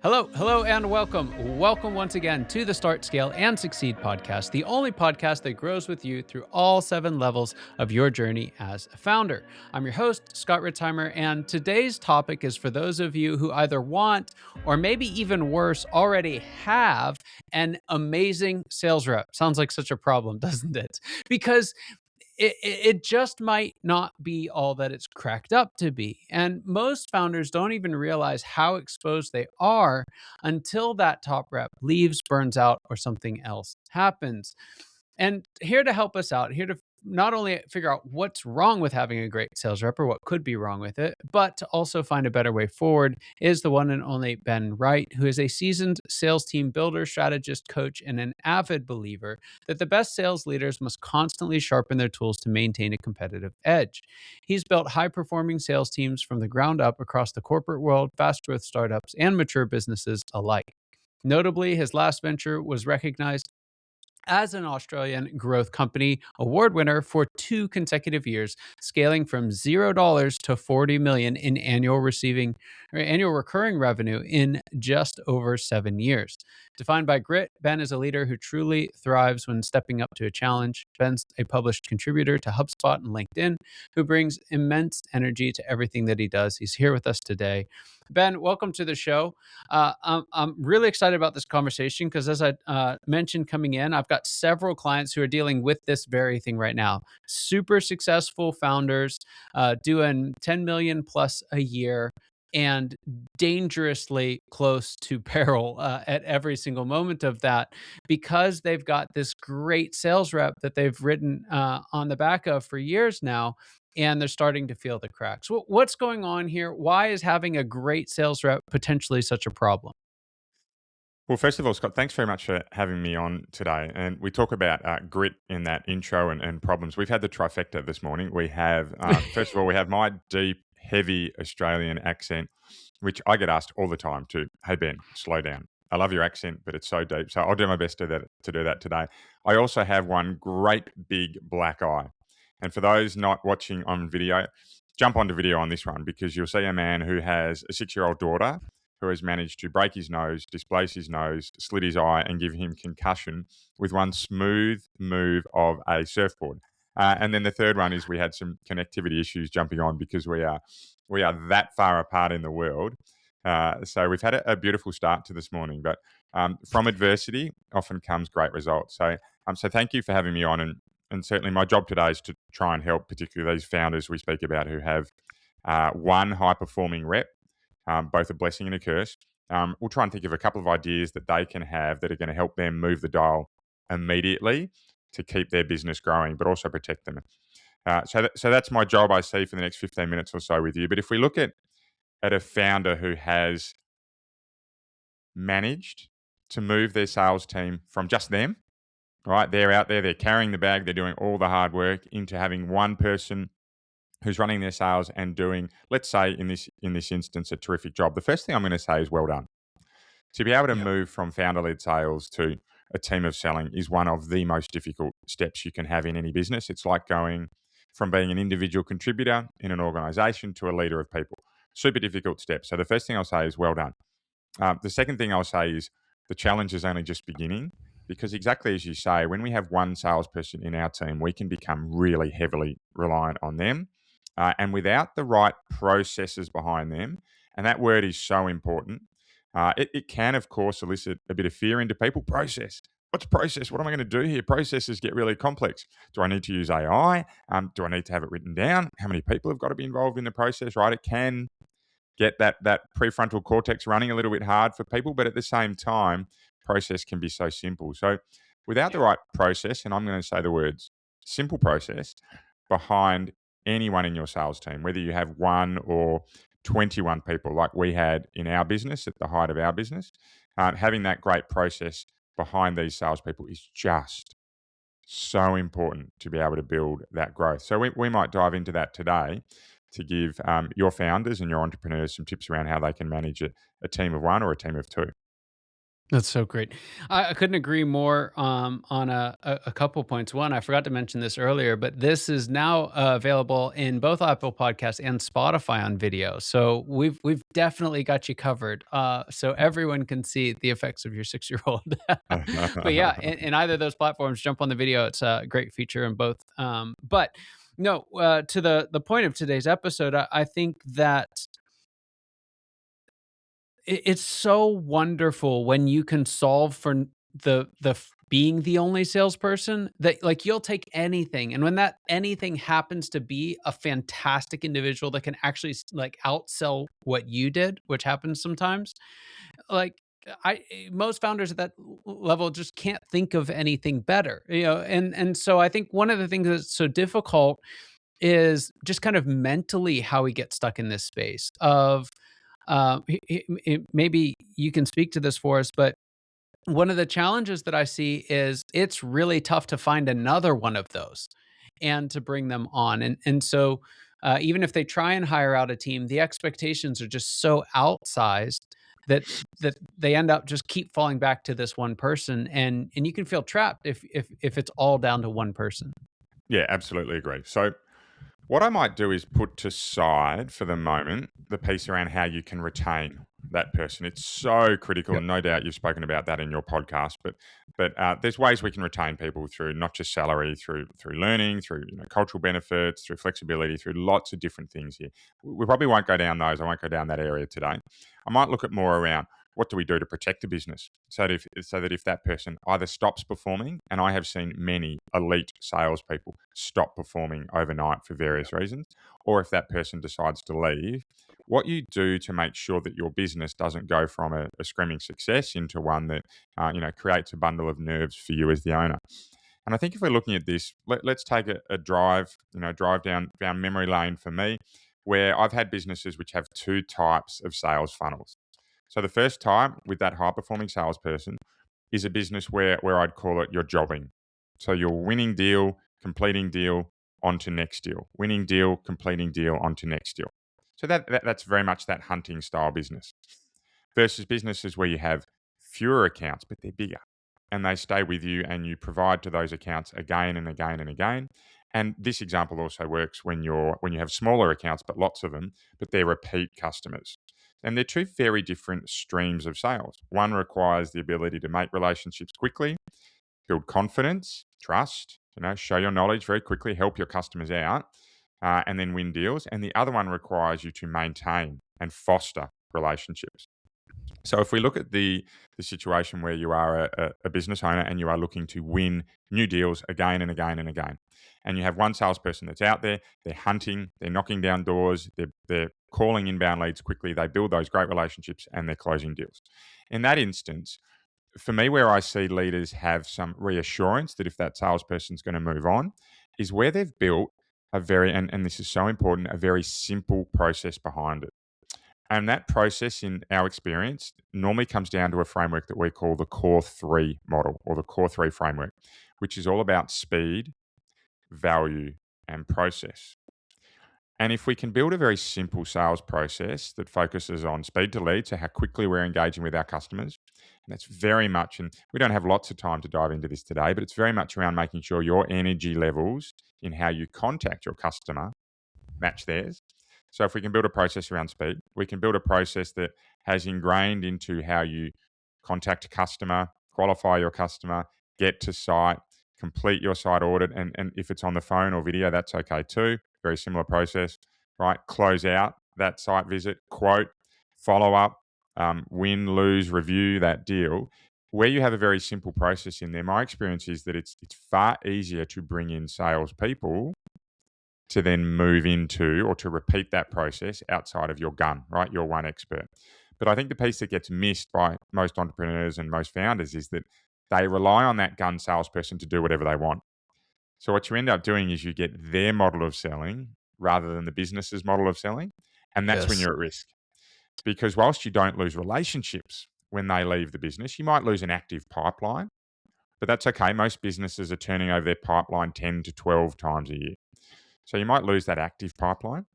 Hello, and welcome. Welcome once again to the Start, Scale, and Succeed podcast, the only podcast that grows with you through all 7 levels of your journey as a founder. I'm your host, Scott Ritzheimer, and today's topic is for those of you who either want, or maybe even worse, already have an amazing sales rep. Sounds like such a problem, doesn't it? Because it just might not be all that it's cracked up to be. And most founders don't even realize how exposed they are until that top rep leaves, burns out, or something else happens. And here to help us out, here to not only figure out what's wrong with having a great sales rep or what could be wrong with it, but to also find a better way forward is the one and only Ben Wright, who is a seasoned sales team builder, strategist, coach, and an avid believer that the best sales leaders must constantly sharpen their tools to maintain a competitive edge. He's built high performing sales teams from the ground up across the corporate world, fast growth startups, and mature businesses alike. Notably, his last venture was recognized as an Australian growth company award winner for 2 consecutive years, scaling from $0 to 40 million in annual recurring revenue in just over 7 years. Defined by grit, Ben is a leader who truly thrives when stepping up to a challenge. Ben's a published contributor to HubSpot and LinkedIn, who brings immense energy to everything that he does. He's here with us today. Ben, welcome to the show. I'm really excited about this conversation because, as I mentioned coming in, I've got several clients who are dealing with this very thing right now. Super successful founders doing 10 million plus a year and dangerously close to peril at every single moment of that because they've got this great sales rep that they've written on the back of for years now, and they're starting to feel the cracks. What's going on here? Why is having a great sales rep potentially such a problem? Well, first of all, Scott, thanks very much for having me on today. And we talk about grit in that intro and problems. We've had the trifecta this morning. We have, first of all, we have my deep, heavy Australian accent, which I get asked all the time to, hey, Ben, slow down. I love your accent, but it's so deep. So I'll do my best to do that today. I also have one great big black eye. And for those not watching on video, jump onto video on this one because you'll see a man who has a 6-year-old daughter who has managed to break his nose, displace his nose, slit his eye, and give him concussion with one smooth move of a surfboard. And then the third one is we had some connectivity issues jumping on because we are that far apart in the world. So we've had a beautiful start to this morning, but from adversity often comes great results. So thank you for having me on, and certainly my job today is to try and help, particularly these founders we speak about who have one high performing rep, both a blessing and a curse. We'll try and think of a couple of ideas that they can have that are going to help them move the dial immediately to keep their business growing, but also protect them. So that's my job, I see, for the next 15 minutes or so with you. But if we look at a founder who has managed to move their sales team from just them, right? They're out there, they're carrying the bag, they're doing all the hard work, into having one person who's running their sales and doing, let's say in this instance, a terrific job. The first thing I'm going to say is well done. To be able to Yeah. move from founder-led sales to a team of selling is one of the most difficult steps you can have in any business. It's like going from being an individual contributor in an organization to a leader of people. Super difficult step. So the first thing I'll say is well done. The second thing I'll say is the challenge is only just beginning, because exactly as you say, when we have one salesperson in our team, we can become really heavily reliant on them. And without the right processes behind them, and that word is so important, it can, of course, elicit a bit of fear into people. Process. What's process? What am I going to do here? Processes get really complex. Do I need to use AI? Do I need to have it written down? How many people have got to be involved in the process, right? It can get that prefrontal cortex running a little bit hard for people, but at the same time, process can be so simple. So without the Yeah. right process, and I'm going to say the words simple process behind anyone in your sales team, whether you have one or 21 people like we had in our business at the height of our business, having that great process behind these salespeople is just so important to be able to build that growth. So we might dive into that today to give your founders and your entrepreneurs some tips around how they can manage a team of one or a team of two. That's so great. I couldn't agree more on a couple points. One, I forgot to mention this earlier, but this is now available in both Apple Podcasts and Spotify on video. So we've definitely got you covered. So everyone can see the effects of your 6-year-old. But yeah, in either of those platforms, jump on the video. It's a great feature in both. But no, to the point of today's episode, I think that it's so wonderful when you can solve for being the only salesperson that, like, you'll take anything, and when that anything happens to be a fantastic individual that can actually like outsell what you did, which happens sometimes. Like, most founders at that level just can't think of anything better, and so I think one of the things that's so difficult is just kind of mentally how we get stuck in this space of maybe you can speak to this for us, but one of the challenges that I see is it's really tough to find another one of those and to bring them on. And so even if they try and hire out a team, the expectations are just so outsized that they end up just keep falling back to this one person, and you can feel trapped if it's all down to one person. Yeah, absolutely agree. So what I might do is put to side for the moment the piece around how you can retain that person. It's so critical, Yep. and no doubt you've spoken about that in your podcast. But there's ways we can retain people through not just salary, through learning, through cultural benefits, through flexibility, through lots of different things here. We probably won't go down those. I won't go down that area today. I might look at more around what do we do to protect the business so that if that person either stops performing, and I have seen many elite salespeople stop performing overnight for various reasons, or if that person decides to leave, what you do to make sure that your business doesn't go from a screaming success into one that creates a bundle of nerves for you as the owner. And I think if we're looking at this, let's take a drive, drive down memory lane for me, where I've had businesses which have two types of sales funnels. So the first type with that high performing salesperson is a business where I'd call it your jobbing. So you're winning deal, completing deal, onto next deal, winning deal, completing deal, onto next deal. So that's very much that hunting style business versus businesses where you have fewer accounts, but they're bigger and they stay with you and you provide to those accounts again and again and again. And this example also works when you have smaller accounts, but lots of them, but they're repeat customers. And they're two very different streams of sales. One requires the ability to make relationships quickly, build confidence, trust, show your knowledge very quickly, help your customers out, and then win deals. And the other one requires you to maintain and foster relationships. So if we look at the situation where you are a business owner and you are looking to win new deals again and again and again, and you have one salesperson that's out there, they're hunting, they're knocking down doors, they're calling inbound leads quickly, they build those great relationships and they're closing deals. In that instance, for me, where I see leaders have some reassurance that if that salesperson's going to move on, is where they've built a very, and this is so important, a very simple process behind it. And that process, in our experience, normally comes down to a framework that we call the Core 3 model or the Core 3 framework, which is all about speed, value, and process. And if we can build a very simple sales process that focuses on speed to lead, so how quickly we're engaging with our customers, and that's very much, and we don't have lots of time to dive into this today, but it's very much around making sure your energy levels in how you contact your customer match theirs. So if we can build a process around speed, we can build a process that has ingrained into how you contact a customer, qualify your customer, get to site, complete your site audit, and if it's on the phone or video, that's okay too. Very similar process, right? Close out that site visit, quote, follow up, win, lose, review that deal. Where you have a very simple process in there, my experience is that it's far easier to bring in salespeople to then move into or to repeat that process outside of your gun, right? Your one expert. But I think the piece that gets missed by most entrepreneurs and most founders is that they rely on that gun salesperson to do whatever they want. So what you end up doing is you get their model of selling rather than the business's model of selling. And that's when Yes. you're at risk. Because whilst you don't lose relationships when they leave the business, you might lose an active pipeline, but that's okay. Most businesses are turning over their pipeline 10 to 12 times a year. So you might lose that active pipeline.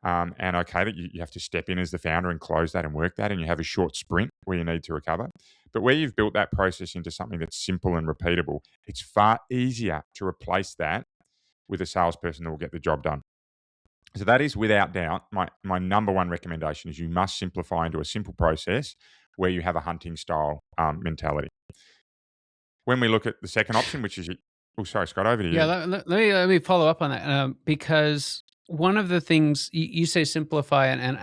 And okay, that you have to step in as the founder and close that and work that, and you have a short sprint where you need to recover. But where you've built that process into something that's simple and repeatable, it's far easier to replace that with a salesperson that will get the job done. So that is without doubt my number one recommendation is you must simplify into a simple process where you have a hunting style mentality. When we look at the second option, which is, oh, sorry, Scott, over to Yeah, you. let me follow up on that, because one of the things you say simplify, and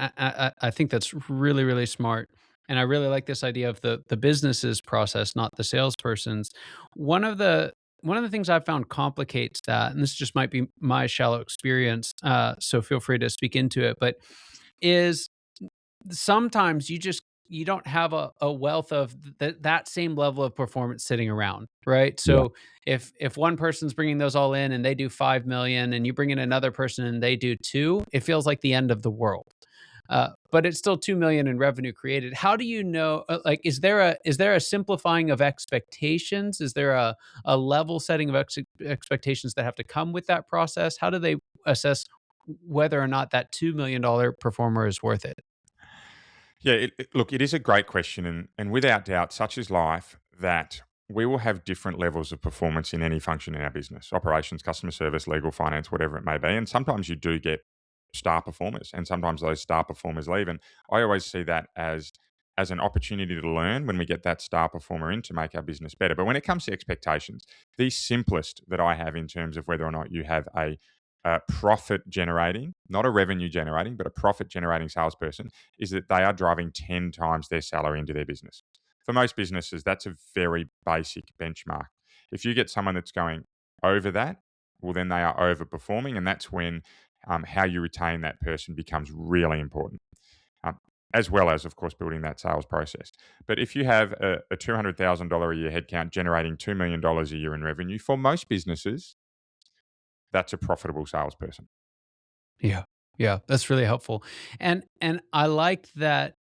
I think that's really, really smart, and I really like this idea of the business's process, not the salesperson's. One of the one of the things I've found complicates that, and this just might be my shallow experience, so feel free to speak into it, but is sometimes you don't have a wealth of that same level of performance sitting around, right? Yeah. So if one person's bringing those all in and they do 5 million and you bring in another person and they do 2, it feels like the end of the world. But it's still 2 million in revenue created. How do you know, like, is there a simplifying of expectations? Is there a level setting of expectations that have to come with that process? How do they assess whether or not that $2 million performer is worth it? Yeah, look, it is a great question, and without doubt, such is life that we will have different levels of performance in any function in our business, operations, customer service, legal, finance, whatever it may be. And sometimes you do get star performers, and sometimes those star performers leave. And I always see that as an opportunity to learn when we get that star performer in to make our business better. But when it comes to expectations, the simplest that I have in terms of whether or not you have a profit generating, not a revenue generating, but a profit generating salesperson, is that they are driving 10 times their salary into their business. For most businesses, that's a very basic benchmark. If you get someone that's going over that, well, then they are overperforming. And that's when how you retain that person becomes really important, um, as well as, of course, building that sales process. But if you have a $200,000 a year headcount generating $2 million a year in revenue, for most businesses, that's a profitable salesperson. Yeah. Yeah, that's really helpful. And I like that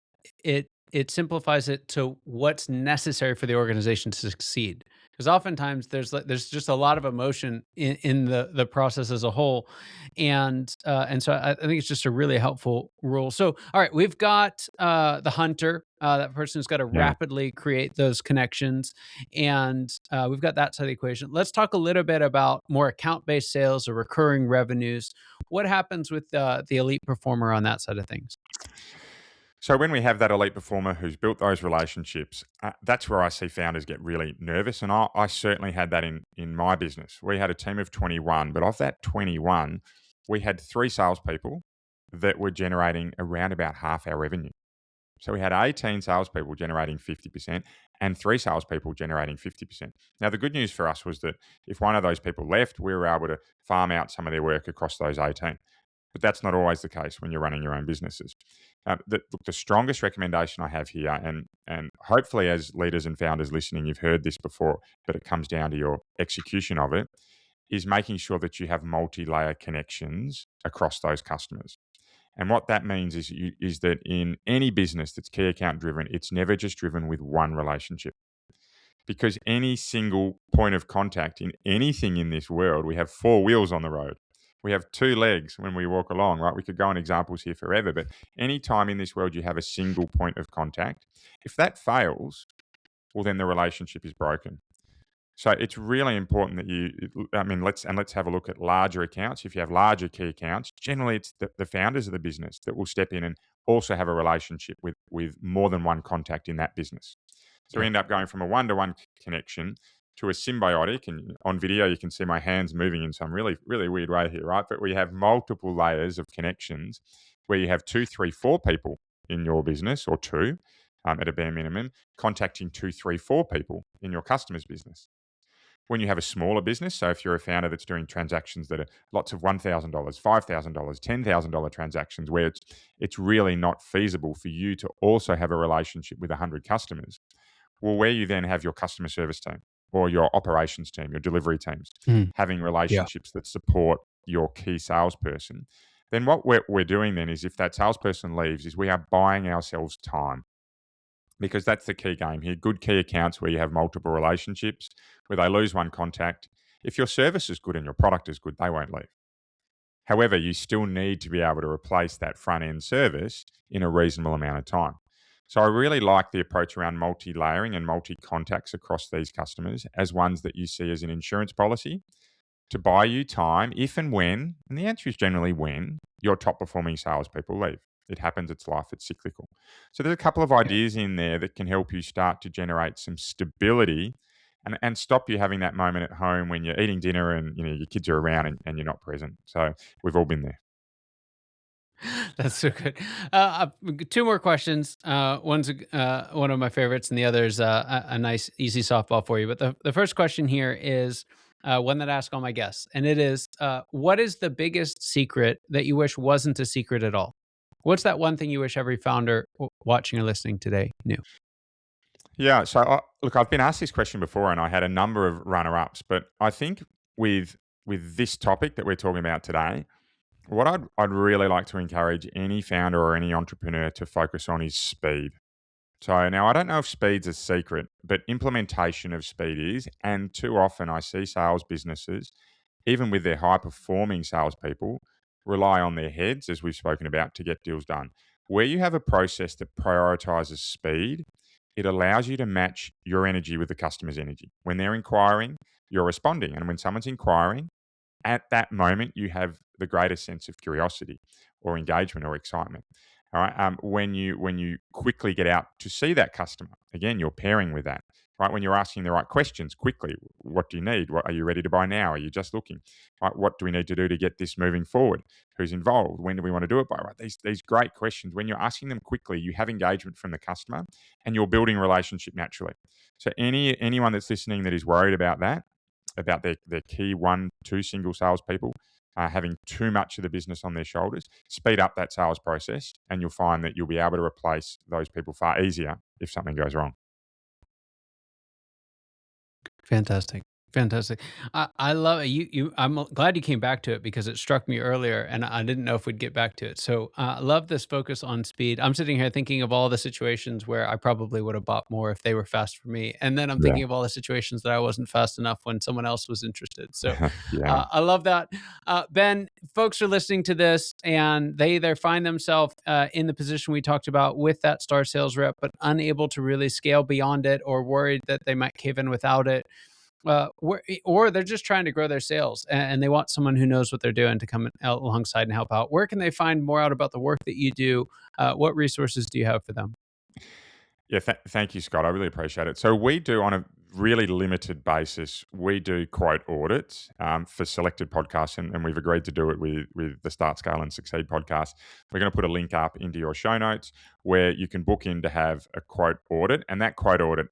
it simplifies it to what's necessary for the organization to succeed. Because oftentimes there's just a lot of emotion in the process as a whole. And so I think it's just a really helpful rule. So all right, we've got the hunter, that person who's got to Yeah. rapidly create those connections. And we've got that side of the equation. Let's talk a little bit about more account-based sales or recurring revenues. What happens with the elite performer on that side of things? So when we have that elite performer who's built those relationships, that's where I see founders get really nervous, and I certainly had that in my business. We had a team of 21, but of that 21, we had 3 salespeople that were generating around about half our revenue. So we had 18 salespeople generating 50% and 3 salespeople generating 50%. Now, the good news for us was that if one of those people left, we were able to farm out some of their work across those 18. But that's not always the case when you're running your own businesses. The strongest recommendation I have here, and hopefully as leaders and founders listening, you've heard this before, but it comes down to your execution of it, is making sure that you have multi-layer connections across those customers. And what that means is that in any business that's key account driven, it's never just driven with one relationship. Because any single point of contact in anything in this world, we have 4 wheels on the road. We have 2 legs when we walk along, right? We could go on examples here forever, but any time in this world you have a single point of contact, if that fails, well, then the relationship is broken. So it's really important that let's have a look at larger accounts. If you have larger key accounts, generally it's the founders of the business that will step in and also have a relationship with more than one contact in that business. So we Yeah. end up going from a one-to-one connection to a symbiotic. And on video, you can see my hands moving in some really, really weird way here, right? But we have multiple layers of connections where you have 2, 3, 4 people in your business, or 2 at a bare minimum, contacting 2, 3, 4 people in your customer's business. When you have a smaller business, so if you're a founder that's doing transactions that are lots of $1,000, $5,000, $10,000 transactions, where it's really not feasible for you to also have a relationship with 100 customers, well, where you then have your customer service team or your operations team, your delivery teams, Mhm. having Yeah. relationships that support your key salesperson, then what we're doing then is, if that salesperson leaves, is we are buying ourselves time, because that's the key game here. Good key accounts where you have multiple relationships, where they lose one contact. If your service is good and your product is good, they won't leave. However, you still need to be able to replace that front end service in a reasonable amount of time. So I really like the approach around multi-layering and multi-contacts across these customers as ones that you see as an insurance policy to buy you time if and when, and the answer is generally when, your top performing salespeople leave. It happens, it's life, it's cyclical. So there's a couple of Yeah. ideas in there that can help you start to generate some stability and stop you having that moment at home when you're eating dinner and your kids are around and you're not present. So we've all been there. That's so good. Two more questions. One's one of my favorites, and the other is a nice, easy softball for you. But the first question here is one that I ask all my guests, and it is, what is the biggest secret that you wish wasn't a secret at all? What's that one thing you wish every founder watching or listening today knew? Yeah. So look, I've been asked this question before, and I had a number of runner-ups, but I think with this topic that we're talking about today, what I'd really like to encourage any founder or any entrepreneur to focus on is speed. So now I don't know if speed's a secret, but implementation of speed is. And too often I see sales businesses, even with their high performing salespeople, rely on their heads, as we've spoken about, to get deals done. Where you have a process that prioritizes speed, it allows you to match your energy with the customer's energy. When they're inquiring, you're responding. And when someone's inquiring, at that moment, you have the greatest sense of curiosity or engagement or excitement. All right. When you quickly get out to see that customer, again, you're pairing with that. Right. When you're asking the right questions quickly, what do you need? What are you ready to buy now? Are you just looking? Right. What do we need to do to get this moving forward? Who's involved? When do we want to do it by? Right. These great questions. When you're asking them quickly, you have engagement from the customer, and you're building a relationship naturally. So anyone that's listening that is worried about that, about their key 1-2 single salespeople having too much of the business on their shoulders, speed up that sales process, and you'll find that you'll be able to replace those people far easier if something goes wrong. Fantastic. Fantastic. I love it. I'm glad you came back to it because it struck me earlier and I didn't know if we'd get back to it. So I love this focus on speed. I'm sitting here thinking of all the situations where I probably would have bought more if they were fast for me. And then I'm Yeah. thinking of all the situations that I wasn't fast enough when someone else was interested. So Yeah. I love that. Ben, folks are listening to this and they either find themselves in the position we talked about with that star sales rep, but unable to really scale beyond it or worried that they might cave in without it, or they're just trying to grow their sales and they want someone who knows what they're doing to come alongside and help out. Where can they find more out about the work that you do? What resources do you have for them? Yeah, thank you, Scott. I really appreciate it. So we do, on a really limited basis, we do quote audits for selected podcasts, and we've agreed to do it with the Start, Scale, and Succeed podcast. We're going to put a link up into your show notes where you can book in to have a quote audit, and that quote audit,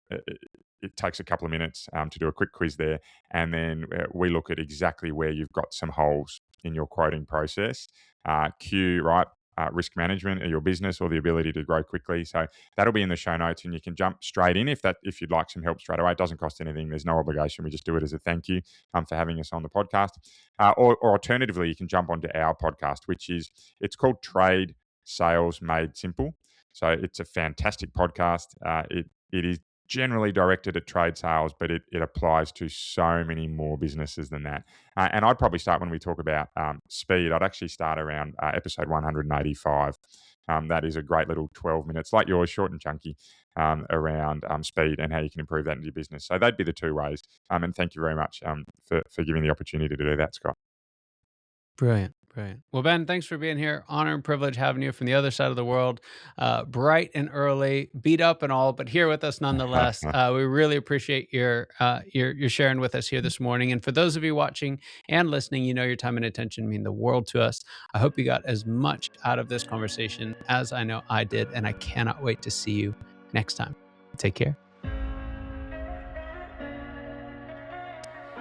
it takes a couple of minutes to do a quick quiz there, and then we look at exactly where you've got some holes in your quoting process. Right, risk management of your business or the ability to grow quickly. So that'll be in the show notes, and you can jump straight in if you'd like some help straight away. It doesn't cost anything. There's no obligation. We just do it as a thank you for having us on the podcast. Or alternatively, you can jump onto our podcast, it's called Trade Sales Made Simple. So it's a fantastic podcast. It is generally directed at trade sales, but it applies to so many more businesses than that. And I'd probably start when we talk about speed. I'd actually start around episode 185. That is a great little 12 minutes, like yours, short and chunky, around speed and how you can improve that in your business. So they'd be the two ways. And thank you very much for giving the opportunity to do that, Scott. Brilliant. Brilliant. Well, Ben, thanks for being here. Honor and privilege having you from the other side of the world, bright and early, beat up and all, but here with us nonetheless. We really appreciate your sharing with us here this morning. And for those of you watching and listening, your time and attention mean the world to us. I hope you got as much out of this conversation as I know I did, and I cannot wait to see you next time. Take care.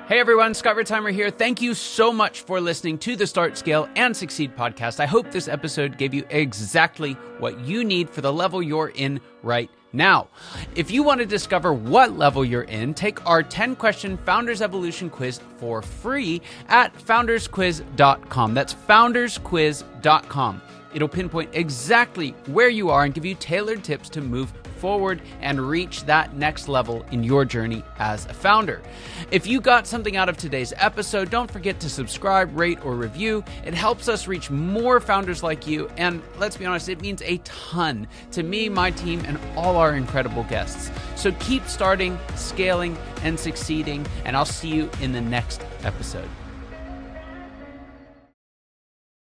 Hey everyone, Scott Ritzheimer here. Thank you so much for listening to the Start, Scale, and Succeed podcast. I hope this episode gave you exactly what you need for the level you're in right now. If you want to discover what level you're in, take our 10-question Founders Evolution quiz for free at foundersquiz.com. That's foundersquiz.com. It'll pinpoint exactly where you are and give you tailored tips to move forward and reach that next level in your journey as a founder. If you got something out of today's episode, don't forget to subscribe, rate, or review. It helps us reach more founders like you, and let's be honest, it means a ton to me, my team, and all our incredible guests. So keep starting, scaling, and succeeding, and I'll see you in the next episode.